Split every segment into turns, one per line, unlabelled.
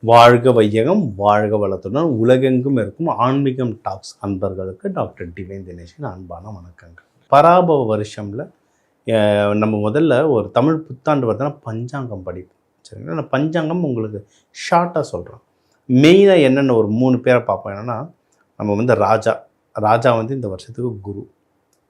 வாழ்க வையகம், வாழ்க வளத்துடன் உலகெங்கும் இருக்கும் ஆன்மீகம் டாக்ஸ் அன்பர்களுக்கு டாக்டர் டிவைன் தினேஷின் அன்பான வணக்கங்கள். பராபவ வருஷம்ல நம்ம முதல்ல ஒரு தமிழ் புத்தாண்டு வருதுன்னா பஞ்சாங்கம் படிப்போம். சரிங்களா? நான் பஞ்சாங்கம் உங்களுக்கு ஷார்ட்டாக சொல்கிறேன். மெயினாக என்னென்ன ஒரு 3 பேரை பார்ப்போம். என்னென்னா, நம்ம வந்து ராஜா வந்து இந்த வருஷத்துக்கு குரு,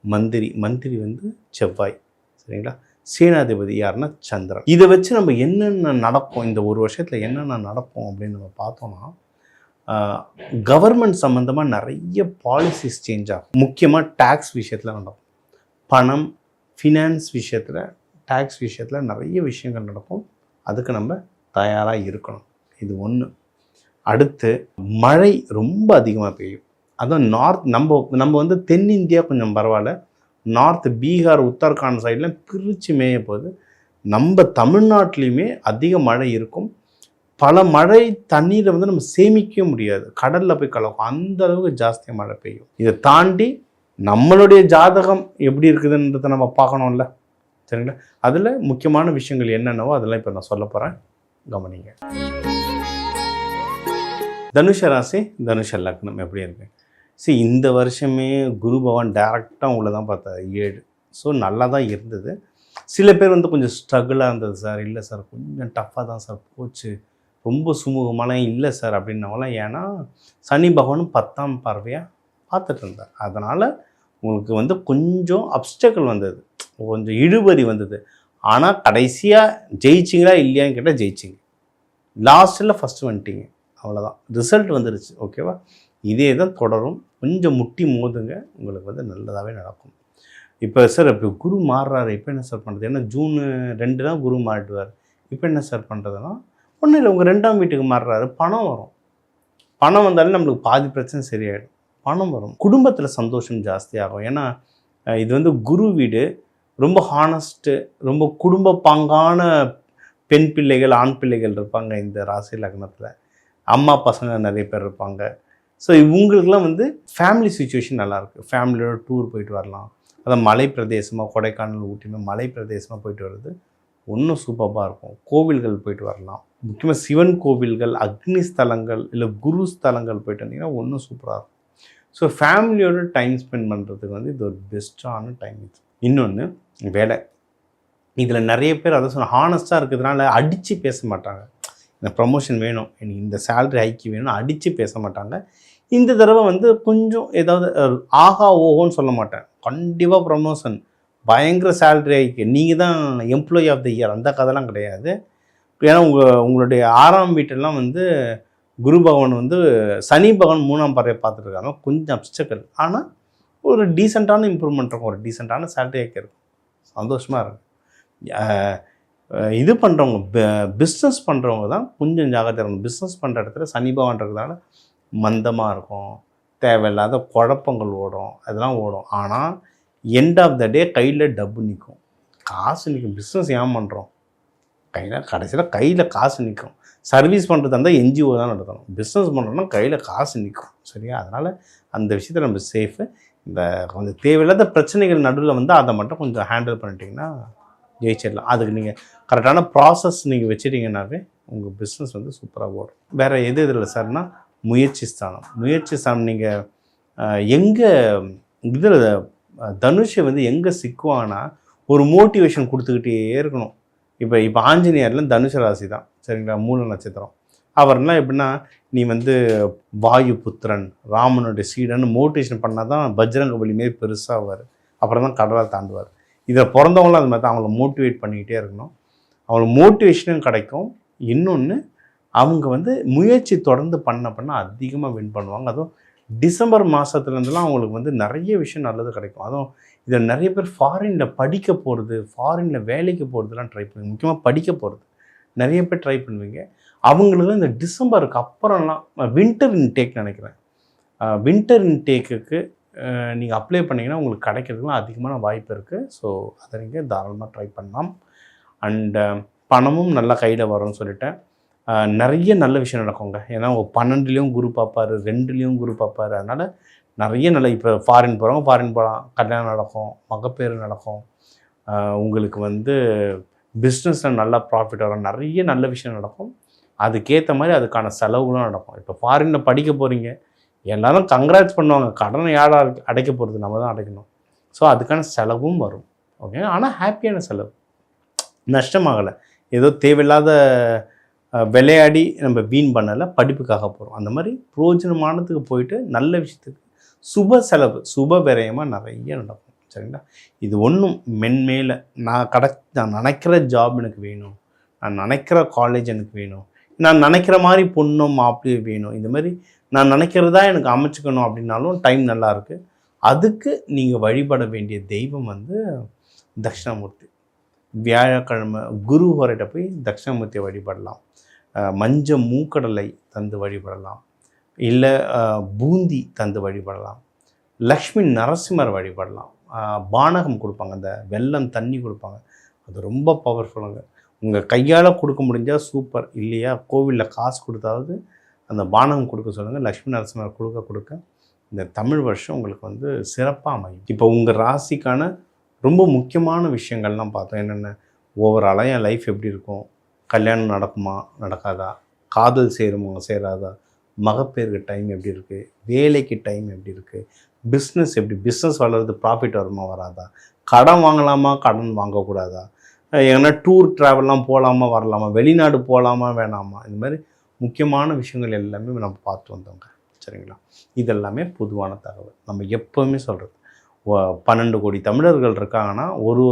மந்திரி வந்து செவ்வாய். சரிங்களா? சேனாதிபதி யாருன்னா சந்திரன். இதை வச்சு நம்ம என்னென்ன நடக்கும், இந்த ஒரு வருஷத்தில் என்னென்ன நடக்கும் அப்படின்னு நம்ம பார்த்தோம்னா, கவர்மெண்ட் சம்மந்தமாக நிறைய பாலிசிஸ் சேஞ்ச் ஆகும். முக்கியமாக டேக்ஸ் விஷயத்தில் நடக்கும். பணம், ஃபினான்ஸ் விஷயத்தில், டேக்ஸ் விஷயத்தில் நிறைய விஷயங்கள் நடக்கும். அதுக்கு நம்ம தயாராக இருக்கணும். இது ஒன்று. அடுத்து மழை ரொம்ப அதிகமாக பெய்யும். அதுவும் நார்த், நம்ம வந்து தென்னிந்தியா கொஞ்சம் பரவாயில்ல. நார்த் பீகார், உத்தரகாண்ட் சைடில் பிரித்து மேய போகுது. நம்ம தமிழ்நாட்டிலையுமே அதிக மழை இருக்கும். பல மழை தண்ணீரை வந்து நம்ம சேமிக்க முடியாது, கடலில் போய் கலக்கும். அந்த அளவுக்கு ஜாஸ்தியாக மழை பெய்யும். இதை தாண்டி நம்மளுடைய ஜாதகம் எப்படி இருக்குதுன்றதை நம்ம பார்க்கணும்ல. சரிங்களா? அதில் முக்கியமான விஷயங்கள் என்னென்னவோ அதெல்லாம் இப்போ நான் சொல்ல போகிறேன், கவனிங்க. தனுஷ ராசி, தனுஷ லக்னம் எப்படி இருக்கு? இந்த வருஷமே குரு பகவான் டேரெக்டாக உங்களை தான் பார்த்தாரு 7. ஸோ நல்லா தான் இருந்தது. சில பேர் வந்து கொஞ்சம் ஸ்ட்ரகிளாக இருந்தது சார், இல்லை சார் கொஞ்சம் டஃப்பாக தான் சார் போச்சு, ரொம்ப சுமூகமாலாம் இல்லை சார் அப்படின்னவங்களாம். ஏன்னா சனி பகவானும் 10ஆம் பார்வையாக பார்த்துட்டு இருந்தார். அதனால் உங்களுக்கு வந்து கொஞ்சம் அப்டக்கிள் வந்தது, கொஞ்சம் இழுபறி வந்தது. ஆனால் கடைசியாக ஜெயிச்சிங்களா இல்லையான்னு கேட்டால் ஜெயிச்சிங்க. லாஸ்ட்டில் ஃபஸ்ட்டு வந்துட்டீங்க, அவ்வளோதான். ரிசல்ட் வந்துருச்சு. ஓகேவா? இதே தான் தொடரும். கொஞ்சம் முட்டி மோதுங்க, உங்களுக்கு வந்து நல்லதாகவே நடக்கும். இப்போ சார் இப்போ குரு மாறுறாரு, இப்போ என்ன சார் பண்ணுறது? ஏன்னா ஜூன் 2 தான் குரு மாறிடுவார். இப்போ என்ன சார் பண்ணுறதுன்னா, ஒன்றும் இல்லை, உங்கள் 2ஆம் வீட்டுக்கு மாறுறாரு, பணம் வரும். பணம் வந்தாலும் நம்மளுக்கு பாதி பிரச்சனை சரியாயிடும். பணம் வரும். குடும்பத்தில் சந்தோஷம் ஜாஸ்தியாகும். ஏன்னா இது வந்து குரு வீடு. ரொம்ப ஹானஸ்ட்டு, ரொம்ப குடும்ப பாங்கான பெண் பிள்ளைகள், ஆண் பிள்ளைகள் இருப்பாங்க இந்த ராசி லக்னத்தில். அம்மா பசங்க நிறைய பேர் இருப்பாங்க. ஸோ இவங்களுக்குலாம் வந்து ஃபேமிலி சுச்சுவேஷன் நல்லாயிருக்கு. ஃபேமிலியோட டூர் போயிட்டு வரலாம். அதான் மலை பிரதேசமாக, கொடைக்கானல், ஊட்டியுமே மலை பிரதேசமாக போயிட்டு வர்றது ஒன்றும் சூப்பராக இருக்கும். கோவில்கள் போயிட்டு வரலாம். முக்கியமாக சிவன் கோவில்கள், அக்னி ஸ்தலங்கள், இல்லை குரு ஸ்தலங்கள் போயிட்டு வந்தீங்கன்னா ஒன்றும் சூப்பராக இருக்கும். ஸோ ஃபேமிலியோட டைம் ஸ்பெண்ட் பண்ணுறதுக்கு வந்து இது ஒரு பெஸ்ட்டான டைம். இது இன்னொன்று வேலை. இதில் நிறைய பேர் அதை சொன்ன ஹானஸ்ட்டாக இருக்கிறதுனால அடித்து பேச மாட்டாங்க. இந்த ப்ரமோஷன் வேணும், எனக்கு இந்த சேலரி ஹைக்கு வேணும்னு அடித்து பேச மாட்டாங்க. இந்த தடவை வந்து கொஞ்சம் ஏதாவது ஆஹா ஓஹோன்னு சொல்ல மாட்டேன், கண்டிப்பாக ப்ரமோஷன், பயங்கர சேலரி ஹைக்கு, நீங்கள் தான் எம்ப்ளாயி ஆஃப் த இயர், அந்த கதைலாம் கிடையாது. ஏன்னா உங்களுடைய 6ஆம் வீட்டெல்லாம் வந்து குரு பகவான் வந்து சனி பகவான் 3ஆம் பார்வையை பார்த்துட்ருக்காங்க. கொஞ்சம் அப்டக்கிள், ஆனால் ஒரு டீசெண்டான இம்ப்ரூவ்மெண்ட் இருக்கும், ஒரு டீசெண்டான சேலரி ஹைக்கு இருக்கும். சந்தோஷமாக இருக்கும். இது பண்ணுறவங்க, பிஸ்னஸ் பண்ணுறவங்க தான் கொஞ்சம் ஜாகிரதையாக இருக்கணும். பிஸ்னஸ் பண்ணுற இடத்துல சனி பகவான்றதுனால மந்தமாக இருக்கும், தேவையில்லாத குழப்பங்கள் ஓடும், அதெல்லாம் ஓடும். ஆனால் எண்ட் ஆஃப் த டே கையில் டப்பு நிற்கும், காசு நிற்கும். பிஸ்னஸ் ஏன் பண்ணுறோம்? கடைசியில் கையில் காசு நிற்கும். சர்வீஸ் பண்ணுறதா இருந்தால் என்ஜிஓ தான் நடத்தணும். பிஸ்னஸ் பண்ணுறோன்னா கையில் காசு நிற்கும். சரியா? அதனால் அந்த விஷயத்தில் நம்ம சேஃபு. இந்த கொஞ்சம் தேவையில்லாத பிரச்சனைகள் நடுவில் வந்து அதை மட்டும் கொஞ்சம் ஹேண்டில் பண்ணிட்டீங்கன்னா ஜெயிச்சிடலாம். அதுக்கு நீங்கள் கரெக்டான ப்ராசஸ் நீங்கள் வச்சுட்டிங்கன்னாவே உங்கள் பிஸ்னஸ் வந்து சூப்பராக ஓடும். வேறு எது இதில் சார்னா முயற்சி ஸ்தானம். நீங்கள் எங்கே இதில் தனுஷை வந்து எங்கே சிக்குவாங்கன்னா ஒரு மோட்டிவேஷன் கொடுத்துக்கிட்டே இருக்கணும். இப்போ ஆஞ்சநேயர்லாம் தனுஷ ராசி தான். சரிங்களா? மூல நட்சத்திரம். அவர்லாம் எப்படின்னா, நீ வந்து வாயு புத்திரன், ராமனுடைய சீடன்னு மோட்டிவேஷன் பண்ணால் தான் பஜ்ரங்க பலி மாரி பெருசாகுவார். அப்புறம் தான் கடலை தாண்டுவார். இதில் பிறந்தவங்களும் அது மாதிரி தான். அவங்கள மோட்டிவேட் பண்ணிக்கிட்டே இருக்கணும். அவங்களுக்கு மோட்டிவேஷனும் கிடைக்கும். இன்னொன்று, அவங்க வந்து முயற்சி தொடர்ந்து பண்ண அதிகமாக வின் பண்ணுவாங்க. அதுவும் டிசம்பர் மாதத்துலேருந்துலாம் அவங்களுக்கு வந்து நிறைய விஷயம் நல்லது கிடைக்கும். அதுவும் இதில் நிறைய பேர் ஃபாரினில் படிக்க போகிறது, ஃபாரினில் வேலைக்கு போகிறதுலாம் ட்ரை பண்ணுவீங்க. முக்கியமாக படிக்க போகிறது நிறைய பேர் ட்ரை பண்ணுவீங்க. அவங்களுக்கு இந்த டிசம்பருக்கு அப்புறம்லாம் வின்டர் இன்டேக் நினைக்கிறேன், வின்டர் இன்டேக்குக்கு நீங்கள் அப்ளை பண்ணிங்கன்னா உங்களுக்கு கிடைக்கிறதுலாம் அதிகமான வாய்ப்பு இருக்குது. ஸோ அதை நீங்கள் தாராளமாக ட்ரை பண்ணலாம். அண்டு பணமும் நல்லா கையில் வரும்னு சொல்லிட்டேன். நிறைய நல்ல விஷயம் நடக்குங்க. ஏன்னா 12லேயும் குரு பார்ப்பார், 2லேயும் குரு பார்ப்பார். அதனால் நிறைய நல்ல, இப்போ ஃபாரின் போகிறவங்க ஃபாரின் போகலாம், கல்யாணம் நடக்கும், மகப்பேறு நடக்கும், உங்களுக்கு வந்து பிஸ்னஸில் நல்லா ப்ராஃபிட் வரும், நிறைய நல்ல விஷயம் நடக்கும். அதுக்கேற்ற மாதிரி அதுக்கான செலவுகளும் நடக்கும். இப்போ ஃபாரினில் படிக்க போகிறீங்க, எல்லோரும் கங்க்ராட்ஸ் பண்ணுவாங்க. கடனை யார் அடைக்க போகிறது? நம்ம தான் அடைக்கணும். ஸோ அதுக்கான செலவும் வரும். ஓகே, ஆனால் ஹாப்பியான செலவு, நஷ்டமாகலை. ஏதோ தேவையில்லாத விளையாடி நம்ம வீண் பண்ணலை, படிப்புக்காக போகிறோம். அந்த மாதிரி பிரயோஜனமானதுக்கு போயிட்டு நல்ல விஷயத்துக்கு சுப செலவு, சுப விரயமாக நிறைய நடக்கும். சரிங்களா? இது ஒன்றும் மென்மேலே நான் நினைக்கிற ஜாப் எனக்கு வேணும், நான் நினைக்கிற காலேஜ் எனக்கு வேணும், நான் நினைக்கிற மாதிரி பொண்ணும் மாப்பிள்ளையும் வேணும், இந்த மாதிரி நான் நினைக்கிறதா எனக்கு அமைச்சுக்கணும் அப்படின்னாலும் டைம் நல்லா இருக்குது. அதுக்கு நீங்கள் வழிபட வேண்டிய தெய்வம் தட்சிணாமூர்த்தி. வியாழக்கிழமை குரு ஹோரைட்ட போய் தட்சிணாமூர்த்தியை வழிபடலாம். மஞ்ச மூக்கடலை தந்து வழிபடலாம், இல்லை பூந்தி தந்து வழிபடலாம். லக்ஷ்மி நரசிம்மர் வழிபடலாம். பானகம் கொடுப்பாங்க, அந்த வெல்லம் தண்ணி கொடுப்பாங்க, அது ரொம்ப பவர்ஃபுல்லுங்க. உங்கள் கையால் கொடுக்க முடிஞ்சால் சூப்பர், இல்லையா கோவிலில் காசு கொடுத்தாவது அந்த பானகம் கொடுக்க சொல்லுங்கள். லக்ஷ்மி நரசிம்மர் கொடுக்க இந்த தமிழ் வருஷம் உங்களுக்கு சிறப்பாக அமையும். இப்போ உங்கள் ராசிக்கான ரொம்ப முக்கியமான விஷயங்கள்லாம் பார்த்தோம். என்னென்ன, ஓவராலாக என் லைஃப் எப்படி இருக்கும், கல்யாணம் நடக்குமா நடக்காதா, காதல் சேருமா சேராதா, மகப்பேருக்கு டைம் எப்படி இருக்குது, வேலைக்கு டைம் எப்படி இருக்குது, பிஸ்னஸ் எப்படி, பிஸ்னஸ் வளருது, ப்ராஃபிட் வருமா வராதா, கடன் வாங்கலாமா கடன் வாங்கக்கூடாதா, ஏன்னா டூர் ட்ராவல்லாம் போகலாமா வரலாமா, வெளிநாடு போகலாமா வேணாமா, இந்த மாதிரி முக்கியமான விஷயங்கள் எல்லாமே நம்ம பார்த்து வந்தோங்க. சரிங்களா? இதெல்லாமே பொதுவான தகவல். நம்ம எப்போவுமே சொல்கிறது, 12 கோடி தமிழர்கள் இருக்காங்கன்னா ஒரு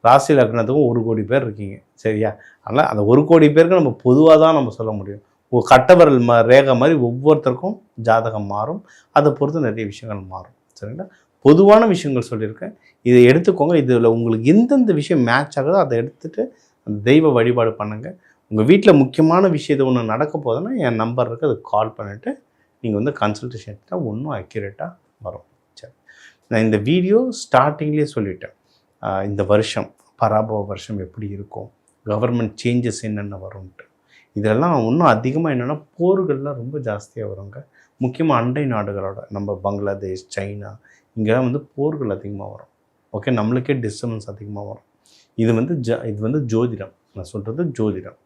ராசி லக்னத்துக்கும் 1 கோடி பேர் இருக்கீங்க. சரியா? அதனால் அந்த 1 கோடி பேருக்கு நம்ம பொதுவாக தான் நம்ம சொல்ல முடியும். கட்டவரல் ரேகை மாதிரி ஒவ்வொருத்தருக்கும் ஜாதகம் மாறும், அதை பொறுத்து நிறைய விஷயங்கள் மாறும். சரிங்களா? பொதுவான விஷயங்கள் சொல்லியிருக்கேன், இதை எடுத்துக்கோங்க. இதில் உங்களுக்கு எந்தெந்த விஷயம் மேட்ச் ஆகுதோ அதை எடுத்துகிட்டு அந்த தெய்வ வழிபாடு பண்ணுங்கள். உங்கள் வீட்டில் முக்கியமான விஷயத்தை ஒன்று நடக்க போதுன்னா என் நம்பர் இருக்குது, அதுக்கு கால் பண்ணிவிட்டு நீங்கள் கன்சல்டேஷன் எடுத்தால் இன்னும் அக்யூரேட்டாக வரும். சரி, நான் இந்த வீடியோ ஸ்டார்டிங்லேயே சொல்லிட்டேன், இந்த வருஷம் பராபவ வருஷம் எப்படி இருக்கும், கவர்மெண்ட் சேஞ்சஸ் என்னென்ன வரும்ன்ட்டு. இதெல்லாம் இன்னும் அதிகமாக என்னென்னா போர்கள்லாம் ரொம்ப ஜாஸ்தியாக வருங்க. முக்கியமாக அண்டை நாடுகளோட, நம்ம பங்களாதேஷ், சைனா, இங்கெல்லாம் போர்கள் அதிகமாக வரும். ஓகே, நம்மளுக்கே டிஸ்டர்பன்ஸ் அதிகமாக வரும். இது ஜோதிடம், நான் சொல்கிறது ஜோதிடம்.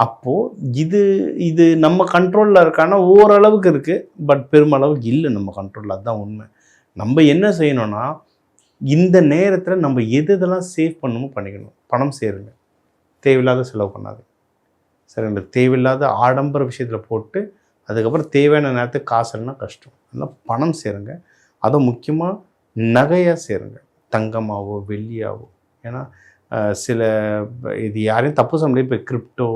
அப்போது இது நம்ம கண்ட்ரோலில் இருக்கான்னா ஓரளவுக்கு இருக்குது, பட் பெருமளவுக்கு இல்லை நம்ம கண்ட்ரோலில். அதுதான் உண்மை. நம்ம என்ன செய்யணும்னா, இந்த நேரத்தில் நம்ம எதெல்லாம் சேவ் பண்ணணுமோ பண்ணிக்கணும். பணம் சேருங்க, தேவையில்லாத செலவு பண்ணாது. சரிங்களா? தேவையில்லாத ஆடம்பர விஷயத்தில் போட்டு அதுக்கப்புறம் தேவையான நேரத்துக்கு காசு இல்லைன்னா கஷ்டம். அதனால் பணம் சேருங்க. அதை முக்கியமாக நகையாக சேருங்க, தங்கமாகவோ வெள்ளியாகவோ. ஏன்னா சில இது யாரையும் தப்பு சொல்ல முடியாது. இப்போ கிரிப்டோ,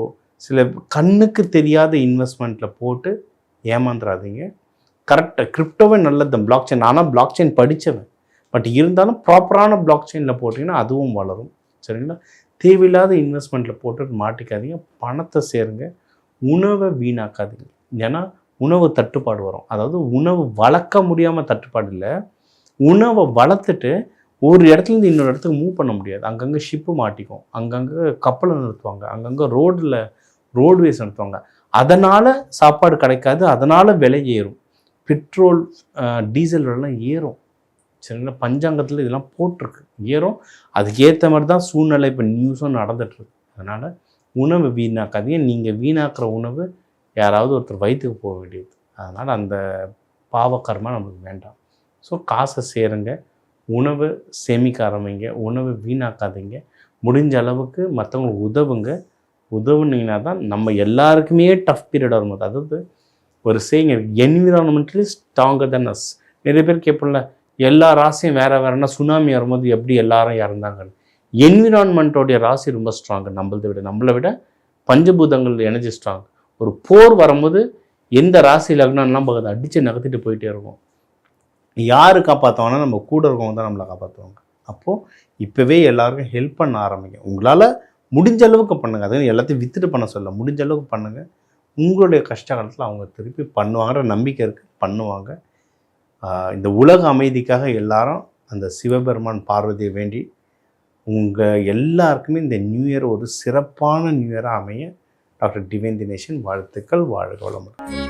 சில கண்ணுக்கு தெரியாத இன்வெஸ்ட்மெண்ட்டில் போட்டு ஏமாந்துடாதீங்க. கரெக்டாக கிரிப்டோவே நல்லது தான், பிளாக் செயின். ஆனால் பிளாக் செயின் படித்தவன், பட் இருந்தாலும் ப்ராப்பரான பிளாக் செயினில் போட்டிங்கன்னா அதுவும் வளரும். சரிங்களா? தேவையில்லாத இன்வெஸ்ட்மெண்ட்டில் போட்டு மாட்டிக்காதீங்க, பணத்தை சேருங்க. உணவை வீணாக்காதீங்க, ஏன்னா உணவு தட்டுப்பாடு வரும். அதாவது உணவு வளர்க்க முடியாமல் தட்டுப்பாடு இல்லை, உணவை வளர்த்துட்டு ஒரு இடத்துலேருந்து இன்னொரு இடத்துக்கு மூவ் பண்ண முடியாது. அங்கங்கே ஷிப்பு மாட்டிக்கும், அங்கங்கே கப்பலை நிறுத்துவாங்க, அங்கங்கே ரோட்வேஸ் நிறுத்துவாங்க. அதனால் சாப்பாடு கிடைக்காது, அதனால் விலை ஏறும். பெட்ரோல் டீசல் விலைலாம் ஏறும். சரிங்களா? பஞ்சாங்கத்தில் இதெல்லாம் போட்டிருக்கு, ஏறும். அதுக்கேற்ற மாதிரி தான் சூழ்நிலை இப்போ நியூஸும் நடந்துகிட்ருக்கு. அதனால் உணவு வீணாக்காதீங்க. நீங்கள் வீணாக்குற உணவு யாராவது ஒருத்தர் வயிற்றுக்கு போக வேண்டியது. அதனால் அந்த பாவக்கர்மா நமக்கு வேண்டாம். ஸோ காசை சேருங்க, உணவு சேமிக்க ஆரம்பிங்க, உணவு வீணாக்காதீங்க. முடிஞ்ச அளவுக்கு மற்றவங்களுக்கு உதவுனீங்கன்னா தான் நம்ம எல்லாருக்குமே டஃப் பீரியட் வரும்போது, அதாவது ஒரு சேயிங் என்விரான்மெண்டலி ஸ்ட்ராங்கர் தென் அஸ். நிறைய பேர் கேட்போம்ல, எல்லா ராசியும் வேறுனா சுனாமி வரும்போது எப்படி எல்லாரும் இறந்தாங்கன்னு. என்விரான்மெண்ட்டோடைய ராசி ரொம்ப ஸ்ட்ராங்கு நம்மளை விட பஞ்சபூதங்கள் எனர்ஜி ஸ்ட்ராங். ஒரு போர் வரும்போது எந்த ராசி லக்னம்லாம் பார்க்குது அடித்து நகர்த்திட்டு போயிட்டே இருக்கும். யார் காப்பாற்றுவாங்கன்னா நம்ம கூட இருக்கவங்க தான் நம்மளை காப்பாற்றுவாங்க. அப்போது இப்போவே எல்லாருக்கும் ஹெல்ப் பண்ண ஆரம்பிங்க. உங்களால் முடிஞ்ச அளவுக்கு பண்ணுங்கள். அது எல்லாத்தையும் வித்துட்டு பண்ண சொல்ல, முடிஞ்ச அளவுக்கு பண்ணுங்கள். உங்களுடைய கஷ்ட காலத்தில் அவங்க திருப்பி பண்ணுவாங்கிற நம்பிக்கை இருக்குது, பண்ணுவாங்க. இந்த உலக அமைதிக்காக எல்லாரும் அந்த சிவபெருமான் பார்வதியை வேண்டி உங்கள் எல்லாருக்குமே இந்த நியூ இயர் ஒரு சிறப்பான நியூ இயராக அமைய டாக்டர் டிவைன் தினேஷன் வாழ்த்துக்கள். வாழ்க வளமுடன்.